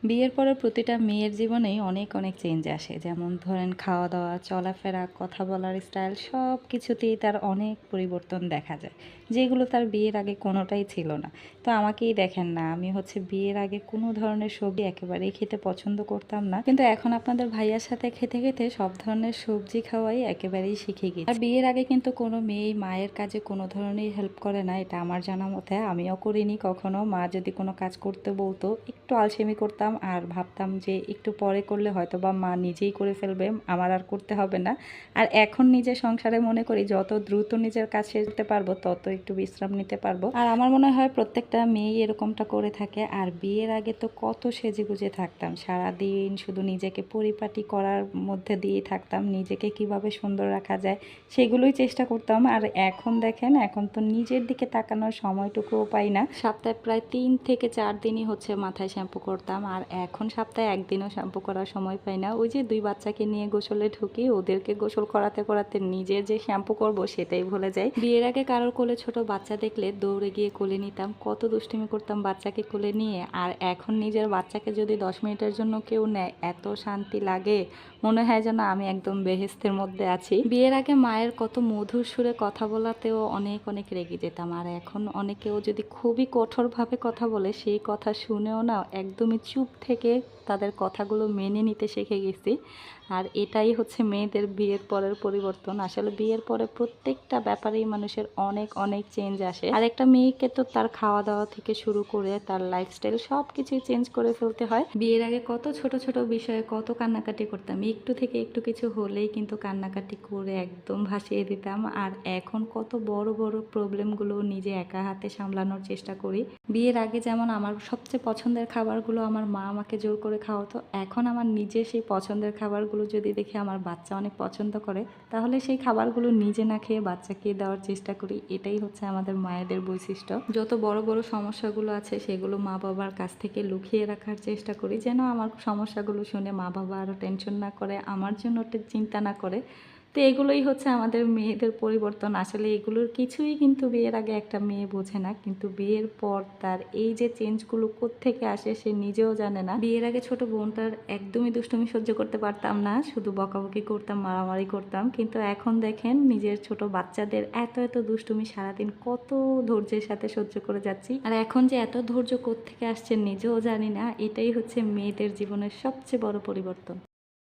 বিয়ের পরে প্রতিটা মেয়ের জীবনেই অনেক অনেক চেঞ্জ আসে। যেমন ধরেন খাওয়া দাওয়া, চলাফেরা, কথা বলার স্টাইল সব কিছুতেই তার অনেক পরিবর্তন দেখা যায়। যেগুলো তার বিয়ের আগে কোনোটাই ছিল না। তো আমাকেই দেখেন না, আমি হচ্ছে বিয়ের আগে কোনো ধরনের সবজি একেবারেই খেতে পছন্দ করতাম না। কিন্তু এখন আপনাদের ভাইয়ার সাথে খেতে খেতে সব ধরনের সবজি খাওয়াই একেবারেই শিখে গেছি। আর বিয়ের আগে কিন্তু কোনো মেয়েই মায়ের কাজে কোনো ধরনের হেল্প করে না, এটা আমার জানা মতে। আমিও করিনি কখনো। মা যদি কোনো কাজ করতে বলতো একটু আলসেমি করতাম আর ভাবতাম যে একটু পরে করলে হয়তো বা মা নিজেই করে ফেলবে, আমার আর করতে হবে না। আর এখন নিজের সংসারে মনে করি যত দ্রুত নিজের কাজ করতে পারবো তত একটু বিশ্রাম নিতে পারবো। আর আমার মনে হয় প্রত্যেকটা মেয়ে এরকমটা করে থাকে। আর বিয়ের আগে তো কত সেজেগুজে থাকতাম, সারাদিন শুধু নিজেকে পরিপাটি করার মধ্যে দিয়ে থাকতাম, নিজেকে কিভাবে সুন্দর রাখা যায় সেগুলোই চেষ্টা করতাম। আর এখন দেখেন, এখন তো নিজের দিকে তাকানোর সময়টুকুও পাই না। সপ্তাহে প্রায় 3 থেকে 4 দিনই হচ্ছে মাথায় শ্যাম্পু করতাম, আর এখন সপ্তাহে একদিনও শ্যাম্পু করার সময় পাই না। ওই যে 2 বাচ্চাকে নিয়ে গোসলে ঢুকি, ওদেরকে গোসল করাতে করাতে নিজে যে শ্যাম্পু করব সেটাই ভুলে যাই। বিয়ের আগে কারোর কোলে ছোট বাচ্চা দেখলে দৌড়ে গিয়ে কোলে নিতাম, কত দুষ্টুমি করতাম বাচ্চাকে কোলে নিয়ে। আর এখন নিজের বাচ্চাকে যদি 10 মিনিটের জন্য কেউ নেয়, এত শান্তি লাগে, মনে হয় যেন আমি একদম বেহেস্তের মধ্যে আছি। বিয়ের আগে মায়ের কত মধুর সুরে কথা বলাতেও অনেক অনেক রেগে যেতাম, আর এখন অনেকেও যদি খুবই কঠোরভাবে কথা বলে সেই কথা শুনেও না একদমই চুপ থেকে তাদের কথাগুলো মেনে নিতে শিখে গেছি। আর এটাই হচ্ছে মেয়েদের বিয়ের পরের পরিবর্তন। আসলে বিয়ের পরে প্রত্যেকটা ব্যাপারেই মানুষের অনেক অনেক চেঞ্জ আসে। আর একটা মেয়েকে তো তার খাওয়া দাওয়া থেকে শুরু করে তার লাইফস্টাইল সব কিছুই চেঞ্জ করে ফেলতে হয়। বিয়ের আগে কত ছোট ছোট বিষয়ে কত কান্নাকাটি করতাম, একটু থেকে একটু কিছু হলেই কিন্তু কান্নাকাটি করে একদম ভাসিয়ে দিতাম। আর এখন কত বড় বড় প্রবলেমগুলো নিজে একা হাতে সামলানোর চেষ্টা করি। বিয়ের আগে যেমন আমার সবচেয়ে পছন্দের খাবারগুলো আমার মা আমাকে জোর করে খাওয়াতো, এখন আমার নিজে সেই পছন্দের খাবারগুলো যদি দেখে আমার বাচ্চা অনেক পছন্দ করে, তাহলে সেই খাবারগুলো নিজে না খেয়ে বাচ্চাকে দেওয়ার চেষ্টা করি। এটাই হচ্ছে আমাদের মায়েদের বৈশিষ্ট্য। যত বড় বড় সমস্যাগুলো আছে সেগুলো মা বাবার কাছ থেকে লুকিয়ে রাখার চেষ্টা করি, যেন আমার সমস্যাগুলো শুনে মা বাবা আরও টেনশন না করে, আমার জন্য চিন্তা না করে। তো এগুলোই হচ্ছে আমাদের মেয়েদের পরিবর্তন। আসলে এগুলোর কিছুই কিন্তু বিয়ের আগে একটা মেয়ে বোঝে না, কিন্তু বিয়ের পর তার এই যে চেঞ্জগুলো কোত্থেকে আসে সে নিজেও জানে না। বিয়ের আগে ছোট বোনটার একদমই দুষ্টুমি সহ্য করতে পারতাম না, শুধু বকাবকি করতাম, মারামারি করতাম। কিন্তু এখন দেখেন নিজের ছোট বাচ্চাদের এত এত দুষ্টুমি সারাদিন কত ধৈর্যের সাথে সহ্য করে যাচ্ছি। আর এখন যে এত ধৈর্য কোত্থেকে আসছে নিজেও জানি না। এটাই হচ্ছে মেয়েদের জীবনের সবচেয়ে বড় পরিবর্তন।